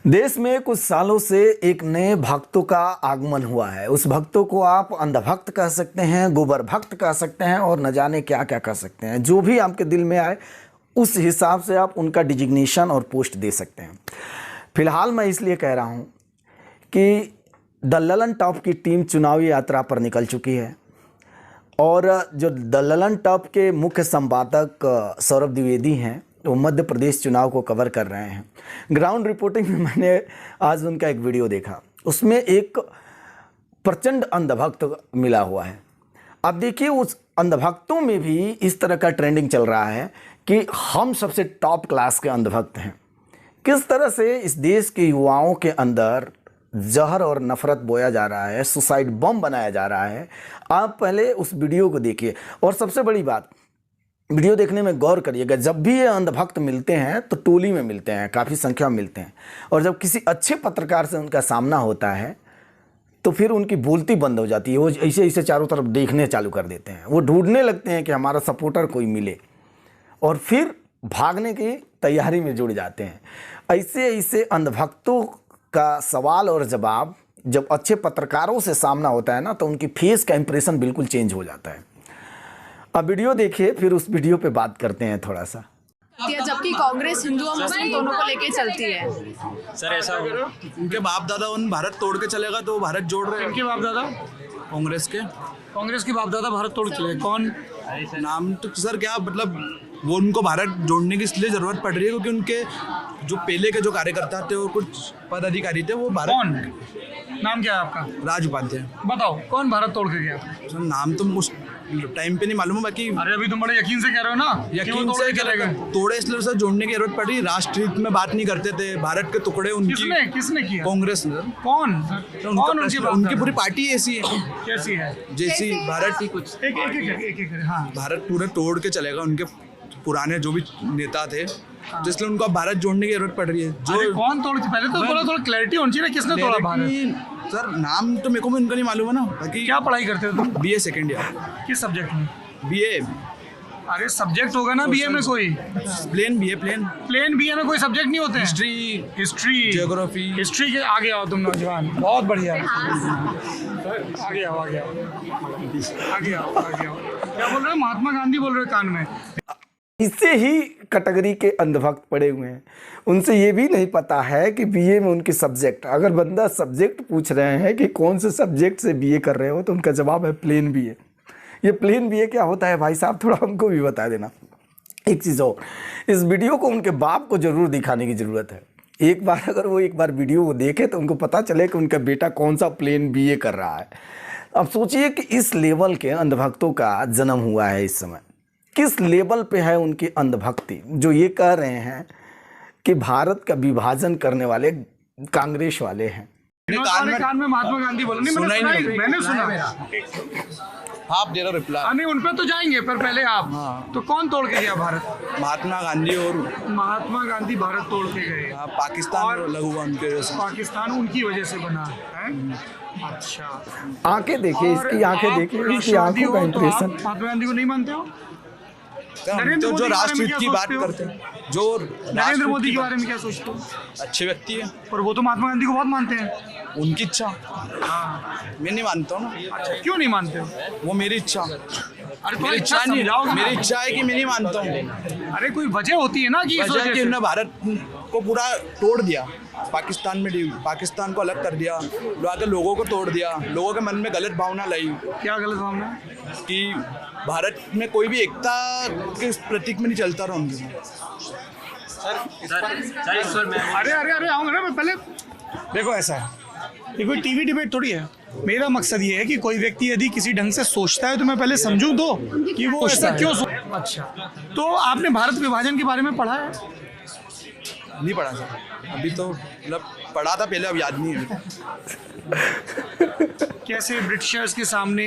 देश में कुछ सालों से एक नए भक्तों का आगमन हुआ है। उस भक्तों को आप अंधभक्त कह सकते हैं, गोबर भक्त कह सकते हैं और न जाने क्या क्या कह सकते हैं। जो भी आपके दिल में आए उस हिसाब से आप उनका डिजिग्नेशन और पोस्ट दे सकते हैं। फिलहाल मैं इसलिए कह रहा हूं कि द ललन टॉप की टीम चुनावी यात्रा पर निकल चुकी है और जो द ललन टॉप के मुख्य संपादक सौरभ द्विवेदी हैं वो मध्य प्रदेश चुनाव को कवर कर रहे हैं। ग्राउंड रिपोर्टिंग में मैंने आज उनका एक वीडियो देखा, उसमें एक प्रचंड अंधभक्त मिला हुआ है। अब देखिए उस अंधभक्तों में भी इस तरह का ट्रेंडिंग चल रहा है कि हम सबसे टॉप क्लास के अंधभक्त हैं। किस तरह से इस देश के युवाओं के अंदर जहर और नफरत बोया जा रहा है, सुसाइड बम बनाया जा रहा है। आप पहले उस वीडियो को देखिए और सबसे बड़ी बात, वीडियो देखने में गौर करिएगा। जब भी ये अंधभक्त मिलते हैं तो टोली में मिलते हैं, काफ़ी संख्या में मिलते हैं, और जब किसी अच्छे पत्रकार से उनका सामना होता है तो फिर उनकी बोलती बंद हो जाती है। वो ऐसे ऐसे चारों तरफ देखने चालू कर देते हैं, वो ढूंढने लगते हैं कि हमारा सपोर्टर कोई मिले और फिर भागने की तैयारी में जुड़ जाते हैं। ऐसे ऐसे अंधभक्तों का सवाल और जवाब जब अच्छे पत्रकारों से सामना होता है ना, तो उनकी फेस का इंप्रेशन बिल्कुल चेंज हो जाता है। अब वीडियो देखिए, फिर उस वीडियो पे बात करते हैं थोड़ा सा। जबकि कांग्रेस हिंदू और मुस्लिम दोनों को लेके चलती है। सर ऐसा उनके बाप दादा उन भारत तोड़ के चलेगा तो भारत जोड़ रहे हैं। इनके बाप दादा कांग्रेस के बाप दादा भारत तोड़ चले। कौन नाम तो सर क्या मतलब, वो उनको भारत जोड़ने की इसलिए जरूरत पड़ रही है क्योंकि उनके जो पहले के जो कार्यकर्ता थे और कुछ पदाधिकारी थे वो भारत। कौन नाम क्या है आपका? राज उपाध्याय। बताओ कौन भारत तोड़ के गया? सर नाम तो उस टाइम पे नहीं मालूम है, बाकी अरे अभी तुम बड़े यकीन से कह रहे हो ना, यकीन से चलेगा। तोड़े इसलिए सर जोड़ने की जरूरत पड़ी। राष्ट्र हित में बात नहीं करते थे, भारत के टुकड़े उनकी किसने किया? कांग्रेस ने। कौन उनकी पूरी पार्टी ऐसी है। कैसी है? जैसी भारत की कुछ एक हाँ। भारत पूरे तोड़ के चलेगा उनके पुराने जो भी नेता थे, जिसलिए उनको भारत जोड़ने की जरूरत पड़ रही है। जो कौन तोड़, पहले तो बोला थोड़ा क्लैरिटी होनी चाहिए, किसने तोड़ा भारत? सर नाम तो मेरे को भी उनका नहीं मालूम है ना। बाकी क्या पढ़ाई करते हो तुम? BA second year. किस सब्जेक्ट में? बीए। अरे सब्जेक्ट होगा ना बीए में कोई? Plane BA. प्लेन बीए में कोई सब्जेक्ट नहीं होते हैं? History geography. हिस्ट्री के आगे आओ तुम नौजवान, बहुत बढ़िया। आगे आओ क्या बोल रहे हो? महात्मा गांधी बोल रहे हो कान में। इससे ही कैटेगरी के अंधभक्त पड़े हुए हैं। उनसे ये भी नहीं पता है कि बीए में उनके सब्जेक्ट, अगर बंदा सब्जेक्ट पूछ रहे हैं कि कौन से सब्जेक्ट से बीए कर रहे हो, तो उनका जवाब है प्लेन बीए। ये प्लेन बीए क्या होता है भाई साहब, थोड़ा हमको भी बता देना। एक चीज़ और, इस वीडियो को उनके बाप को ज़रूर दिखाने की ज़रूरत है। एक बार अगर वो एक बार वीडियो को देखे तो उनको पता चले कि उनका बेटा कौन सा प्लेन बीए कर रहा है। अब सोचिए कि इस लेवल के अंधभक्तों का जन्म हुआ है इस समय। किस लेवल पे है उनकी अंधभक्ति, जो ये कह रहे हैं कि भारत का विभाजन करने वाले कांग्रेस वाले हैं। कान में महात्मा गांधी बोल नहीं, मैंने सुना। आप दे रहे रिप्लाई। नहीं उन पे तो जाएंगे, पर पहले आप। हाँ। तो कौन तोड़ के गया भारत? महात्मा गांधी। और महात्मा गांधी भारत तोड़ के गए। पाकिस्तान लगू हुआ उनके वजह से। पाकिस्तान उनकी वजह से बना है। अच्छा, आंखें देखिए, इसकी आंखें देखिए, इसकी आंखों का इंप्रेशन। महात्मा गांधी को नहीं मानते हो? तो जो राष्ट्र हित की बात करते हैं, जो नरेंद्र मोदी के बारे में क्या सोचते हो? अच्छे व्यक्ति है, पर वो तो महात्मा गांधी को बहुत मानते हैं। उनकी इच्छा। हाँ। मैं नहीं मानता हूँ ना। अच्छा, क्यों नहीं मानते हो? वो मेरी इच्छा। अरे मेरी इच्छा नहीं, मेरी इच्छा है कि मैं नहीं मानता हूँ। अरे कोई वजह होती है ना कि वजह कि उन्होंने भारत को पूरा तोड़ दिया, पाकिस्तान को अलग कर दिया, वहाँ के लोगों को तोड़ दिया, लोगों के मन में गलत भावना लाई। क्या गलत भावना? कि भारत में कोई भी एकता के प्रतीक में नहीं चलता रहा उनके। अरे आऊँगा ना मैं। पहले देखो ऐसा है, ये कोई टीवी डिबेट थोड़ी है। मेरा मकसद ये है कि कोई व्यक्ति यदि किसी ढंग से सोचता है तो मैं पहले समझूं तो कि वो ऐसा क्यों अच्छा, तो आपने भारत विभाजन के बारे में पढ़ा है? नहीं पढ़ा सर, अभी तो मतलब पढ़ा था पहले, अब याद नहीं है। कैसे ब्रिटिशर्स के सामने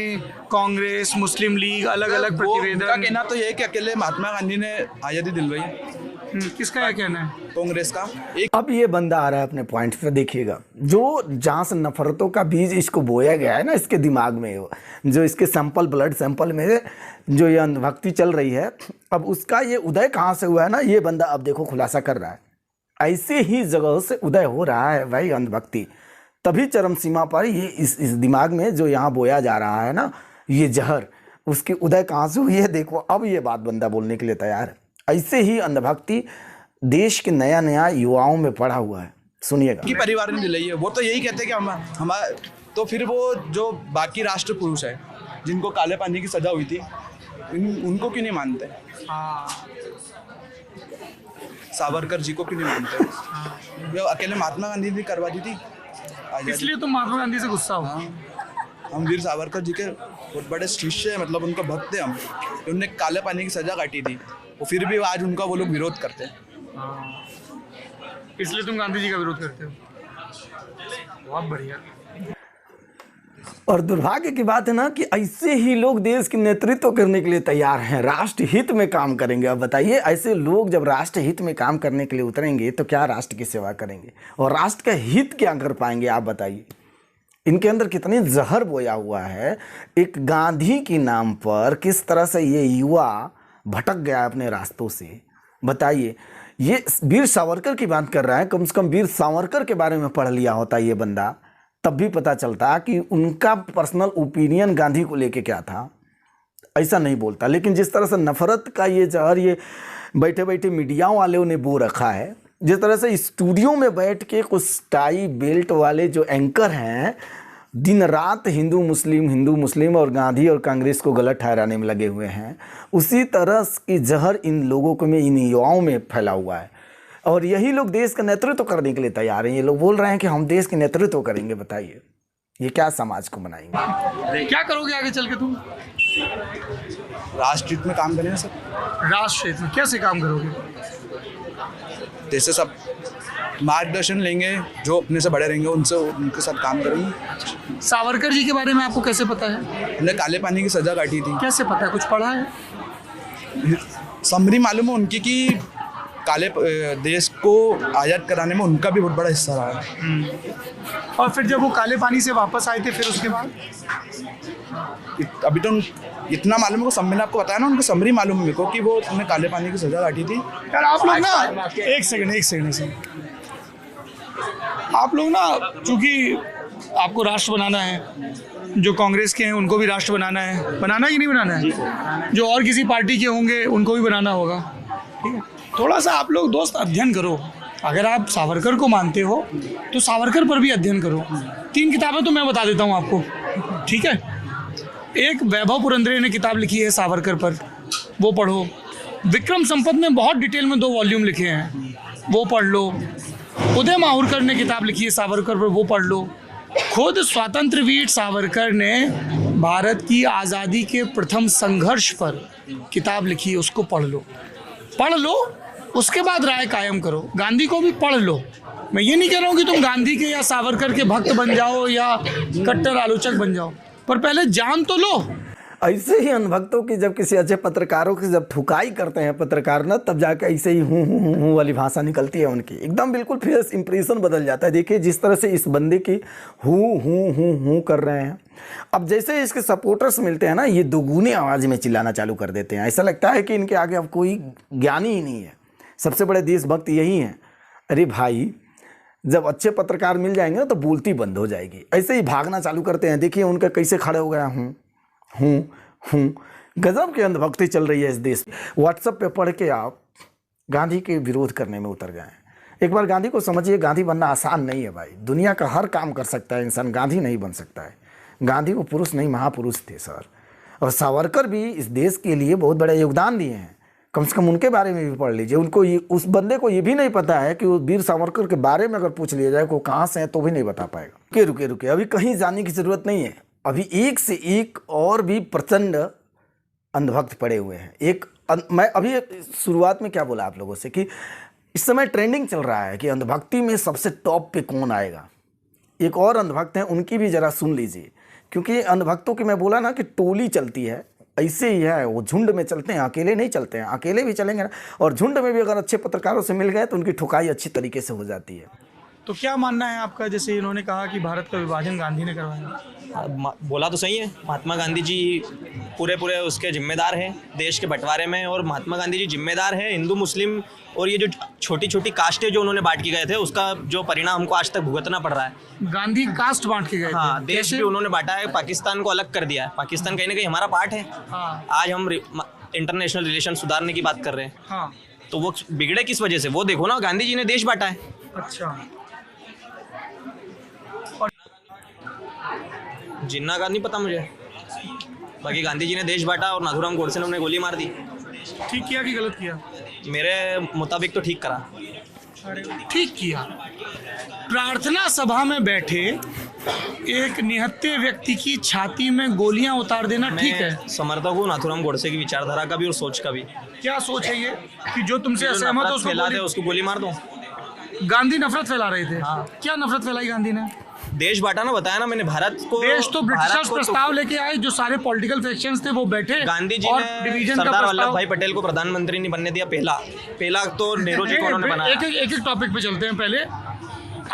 कांग्रेस, मुस्लिम लीग, अलग अलग प्रतिवेदन। उनका कहना तो ये है कि अकेले महात्मा गांधी ने आज़ादी दिलवाई। किसका यह कहना है? कांग्रेस का। अब ये बंदा आ रहा है अपने पॉइंट पे, देखिएगा। जो जहाँ से नफरतों का बीज इसको बोया गया है ना, इसके दिमाग में, जो इसके सैंपल, ब्लड सैंपल में जो ये अंधभक्ति चल रही है, अब उसका ये उदय कहाँ से हुआ है ना, ये बंदा अब देखो खुलासा कर रहा है। ऐसे ही जगह से उदय हो रहा है भाई अंधभक्ति। तभी चरम सीमा पर ये इस दिमाग में जो यहाँ बोया जा रहा है ना, ये जहर, उसकी उदय कहाँ से हुई है देखो। अब ये बात बंदा बोलने के लिए तैयार है। ऐसे ही अंधभक्ति देश के नया नया युवाओं में पड़ा हुआ है। सुनिएगा। कि परिवार ने दिलाई है, वो तो यही कहते हैं कि हमारा, तो फिर वो जो बाकी राष्ट्र पुरुष है जिनको काले पानी की सजा हुई थी, उनको क्यों नहीं मानते? सावरकर जी को क्यों नहीं मानते? जो अकेले महात्मा गांधी ने करवा दी थी, इसलिए तुम महात्मा गांधी से गुस्सा हो? हम वीर सावरकर जी के बहुत बड़े शिष्य हैं, मतलब उनका भक्त हैं हम। उन्होंने काले पानी की सजा काटी थी, वो फिर भी आज उनका वो लोग विरोध करते हैं। इसलिए तुम गांधी जी का विरोध करते हो? बहुत बढ़िया। और दुर्भाग्य की बात है ना कि ऐसे ही लोग देश के नेतृत्व करने के लिए तैयार हैं, राष्ट्र हित में काम करेंगे। अब बताइए, ऐसे लोग जब राष्ट्र हित में काम करने के लिए उतरेंगे तो क्या राष्ट्र की सेवा करेंगे और राष्ट्र का हित क्या कर पाएंगे? आप बताइए, इनके अंदर कितनी जहर बोया हुआ है। एक गांधी के नाम पर किस तरह से ये युवा भटक गया अपने रास्तों से। बताइए, ये वीर सावरकर की बात कर रहा है, कम से कम वीर सावरकर के बारे में पढ़ लिया होता ये बंदा, तब भी पता चलता कि उनका पर्सनल ओपिनियन गांधी को लेके क्या था। ऐसा नहीं बोलता, लेकिन जिस तरह से नफरत का ये जहर ये बैठे बैठे मीडिया वालों ने बो रखा है, जिस तरह से स्टूडियो में बैठ के कुछ टाई बेल्ट वाले जो एंकर हैं दिन रात हिंदू मुस्लिम और गांधी और कांग्रेस को गलत ठहराने में लगे हुए हैं, उसी तरह की जहर इन लोगों को में, इन युवाओं में फैला हुआ है। और यही लोग देश का नेतृत्व करने के लिए तैयार हैं। ये लोग बोल रहे हैं कि हम देश के नेतृत्व करेंगे। बताइए, ये क्या समाज को बनाएंगे? क्या करोगे आगे चल के तुम? राष्ट्र हित में काम करेंगे सर। राष्ट्र हित में कैसे काम करोगे? जैसे सब मार्गदर्शन लेंगे, जो अपने से बड़े रहेंगे उनसे, उनके साथ काम करेंगे। सावरकर जी के बारे में आपको कैसे पता है? उन्हें काले पानी की सजा काटी थी। कैसे पता है? कुछ पढ़ा है? समरी मालूम है उनकी कि काले देश को आज़ाद कराने में उनका भी बहुत बड़ा हिस्सा रहा है। और फिर जब वो काले पानी से वापस आए थे, फिर उसके बाद अभी तो इतना मालूम है, मैंने आपको बताया ना, उनको समरी मालूम है मेरे को कि वो उन्हें काले पानी की सजा काटी थी। यार आप लोग ना, एक सेकंड, आप लोग ना, चूंकि आपको राष्ट्र बनाना है, जो कांग्रेस के हैं उनको भी राष्ट्र बनाना है, बनाना कि नहीं बनाना है? जो और किसी पार्टी के होंगे उनको भी बनाना होगा, ठीक है? थोड़ा सा आप लोग दोस्त अध्ययन करो। अगर आप सावरकर को मानते हो तो सावरकर पर भी अध्ययन करो। 3 किताबें तो मैं बता देता हूँ आपको, ठीक है? एक वैभव पुरंदरे ने किताब लिखी है सावरकर पर, वो पढ़ो। विक्रम संपत ने बहुत डिटेल में 2 वॉल्यूम लिखे हैं, वो पढ़ लो। उदय माहुरकर ने किताब लिखी है सावरकर पर, वो पढ़ लो। खुद स्वतंत्रवीर सावरकर ने भारत की आज़ादी के प्रथम संघर्ष पर किताब लिखी है, उसको पढ़ लो, उसके बाद राय कायम करो। गांधी को भी पढ़ लो। मैं ये नहीं कह रहा हूँ कि तुम गांधी के या सावरकर के भक्त बन जाओ या कट्टर आलोचक बन जाओ, पर पहले जान तो लो। ऐसे ही अनभक्तों की जब किसी अच्छे पत्रकारों की जब ठुकाई करते हैं पत्रकार ना, तब जाके ऐसे ही हूँ वाली भाषा निकलती है उनकी, एकदम बिल्कुल फेस इंप्रेशन बदल जाता है। देखिए जिस तरह से इस बंदे की हूँ कर रहे हैं। अब जैसे इसके सपोर्टर्स मिलते हैं ना, ये दोगुनी आवाज़ में चिल्लाना चालू कर देते हैं। ऐसा लगता है कि इनके आगे अब कोई ज्ञानी ही नहीं है। सबसे बड़े देशभक्त यही हैं। अरे भाई, जब अच्छे पत्रकार मिल जाएंगे ना तो बोलती बंद हो जाएगी। ऐसे ही भागना चालू करते हैं। देखिए उनका कैसे खड़े हो गया, हूँ। गजब की अंधभक्ति चल रही है इस देश में। व्हाट्सएप पे पढ़ के आप गांधी के विरोध करने में उतर गए। एक बार गांधी को समझिए, गांधी बनना आसान नहीं है भाई। दुनिया का हर काम कर सकता है इंसान, गांधी नहीं बन सकता है। गांधी वो पुरुष नहीं, महापुरुष थे सर। और सावरकर भी इस देश के लिए बहुत बड़ा योगदान दिए हैं। कम से कम उनके बारे में भी पढ़ लीजिए। उनको ये, उस बंदे को ये भी नहीं पता है कि वो वीर सावरकर के बारे में अगर पूछ लिया जाए को कहाँ से है तो भी नहीं बता पाएगा। रुके, अभी कहीं जाने की ज़रूरत नहीं है। अभी एक से एक और भी प्रचंड अंधभक्त पड़े हुए हैं। मैं अभी शुरुआत में क्या बोला आप लोगों से कि इस समय ट्रेंडिंग चल रहा है कि अंधभक्ति में सबसे टॉप पे कौन आएगा। एक और अंधभक्त हैं, उनकी भी ज़रा सुन लीजिए, क्योंकि अंधभक्तों की मैं बोला ना कि टोली चलती है, ऐसे ही है। वो झुंड में चलते हैं, अकेले नहीं चलते हैं। अकेले भी चलेंगे ना, और झुंड में भी अगर अच्छे पत्रकारों से मिल गए तो उनकी ठुकाई अच्छी तरीके से हो जाती है। तो क्या मानना है आपका, जैसे इन्होंने कहा कि भारत का विभाजन गांधी ने करवाया? बोला तो सही है, महात्मा गांधी जी पूरे उसके जिम्मेदार हैं देश के बंटवारे में, और महात्मा गांधी जी जिम्मेदार हैं हिंदू मुस्लिम और ये जो छोटी छोटी कास्टें जो उन्होंने बांट के गए थे उसका जो परिणाम हमको आज तक भुगतना पड़ रहा है। गांधी कास्ट बांट के गए हाँ, थे। देश कैसे? भी उन्होंने बांटा है, पाकिस्तान को अलग कर दिया है। पाकिस्तान कहीं ना कहीं हमारा पार्ट है। हाँ। आज हम इंटरनेशनल रिलेशन सुधारने की बात कर रहे हैं, हाँ। तो वो बिगड़े किस वजह से? वो देखो ना, गांधी जी ने देश बांटा है। अच्छा। जिन्ना का नहीं पता मुझे, बाकी गांधी जी ने देश बांटा और नाथूराम गोडसे ने उन्हें गोली मार दी। ठीक किया कि गलत किया? मेरे मुताबिक तो ठीक करा। ठीक किया। प्रार्थना सभा में बैठे एक निहत्थे व्यक्ति की छाती में गोलियां उतार देना ठीक है? मैं समर्थक हूँ नाथूराम गोडसे की विचारधारा का भी और सोच का भी। क्या सोच है ये कि जो तुमसे असहमत हो फैला दे उसको गोली मार दो। गांधी नफरत फैला रहे थे। हाँ। क्या नफरत फैलाई गांधी ने? देश बांटा ना, बताया ना मैंने, भारत को। देश तो ब्रिटिशर्स भारत को प्रस्ताव लेके आए, जो सारे पॉलिटिकल फैक्शंस थे वो बैठे। गांधी जी और ने डिवीजन का सरदार प्रस्ताव। वल्लभ भाई पटेल को प्रधानमंत्री नहीं बनने दिया। पहला तो नेहरू जी को उन्होंने बनाया। एक टॉपिक पे चलते हैं। पहले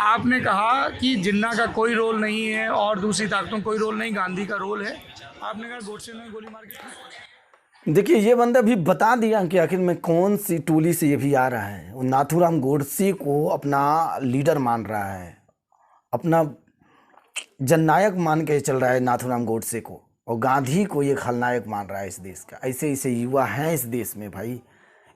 आपने कहा कि जिन्ना का कोई रोल नहीं है और दूसरी ताकतों कोई रोल नहीं, गांधी का रोल है। आपने कहा गोडसे ने गोली मार के। देखिए, ये बंदा भी बता दिया कि आखिर में कौन सी टोली से ये भी आ रहा है। वो नाथूराम गोडसे को अपना लीडर मान रहा है, अपना जननायक मान के चल रहा है नाथूराम गोडसे को, और गांधी को ये खलनायक मान रहा है इस देश का। ऐसे ऐसे युवा हैं इस देश में भाई।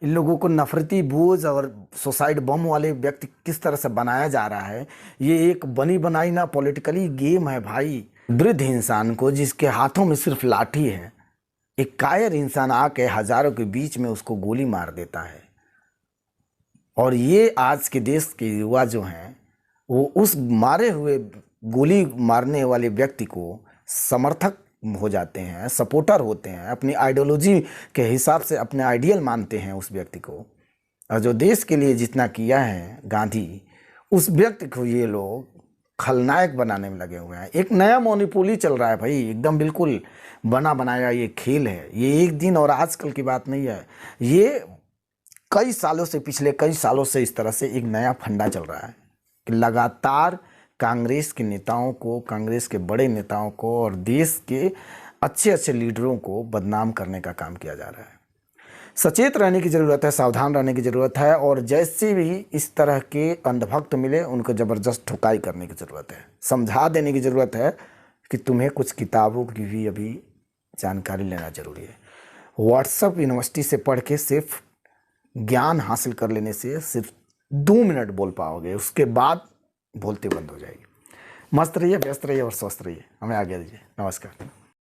इन लोगों को नफरती बोझ और सुसाइड बम वाले व्यक्ति किस तरह से बनाया जा रहा है, ये एक बनी बनाई ना पॉलिटिकली गेम है भाई। वृद्ध इंसान को जिसके हाथों में सिर्फ लाठी है, एक कायर इंसान आके हजारों के बीच में उसको गोली मार देता है। और ये आज के देश के युवा जो हैं वो उस मारे हुए गोली मारने वाले व्यक्ति को समर्थक हो जाते हैं, सपोर्टर होते हैं, अपनी आइडियोलॉजी के हिसाब से अपने आइडियल मानते हैं उस व्यक्ति को। और जो देश के लिए जितना किया है गांधी, उस व्यक्ति को ये लोग खलनायक बनाने में लगे हुए हैं। एक नया मोनोपोली चल रहा है भाई, एकदम बिल्कुल बना बनाया ये खेल है। ये एक दिन और आजकल की बात नहीं है, ये कई सालों से, पिछले कई सालों से इस तरह से एक नया फंडा चल रहा है कि लगातार कांग्रेस के नेताओं को, कांग्रेस के बड़े नेताओं को और देश के अच्छे अच्छे लीडरों को बदनाम करने का काम किया जा रहा है। सचेत रहने की ज़रूरत है, सावधान रहने की ज़रूरत है, और जैसे भी इस तरह के अंधभक्त मिले उनको ज़बरदस्त ठुकाई करने की ज़रूरत है। समझा देने की ज़रूरत है कि तुम्हें कुछ किताबों की भी अभी जानकारी लेना ज़रूरी है। व्हाट्सएप यूनिवर्सिटी से पढ़ के सिर्फ ज्ञान हासिल कर लेने से सिर्फ 2 मिनट बोल पाओगे, उसके बाद बोलते बंद हो जाएगी। मस्त रहिए, व्यस्त रहिए और स्वस्थ रहिए। हमें आज्ञा दीजिए। नमस्कार।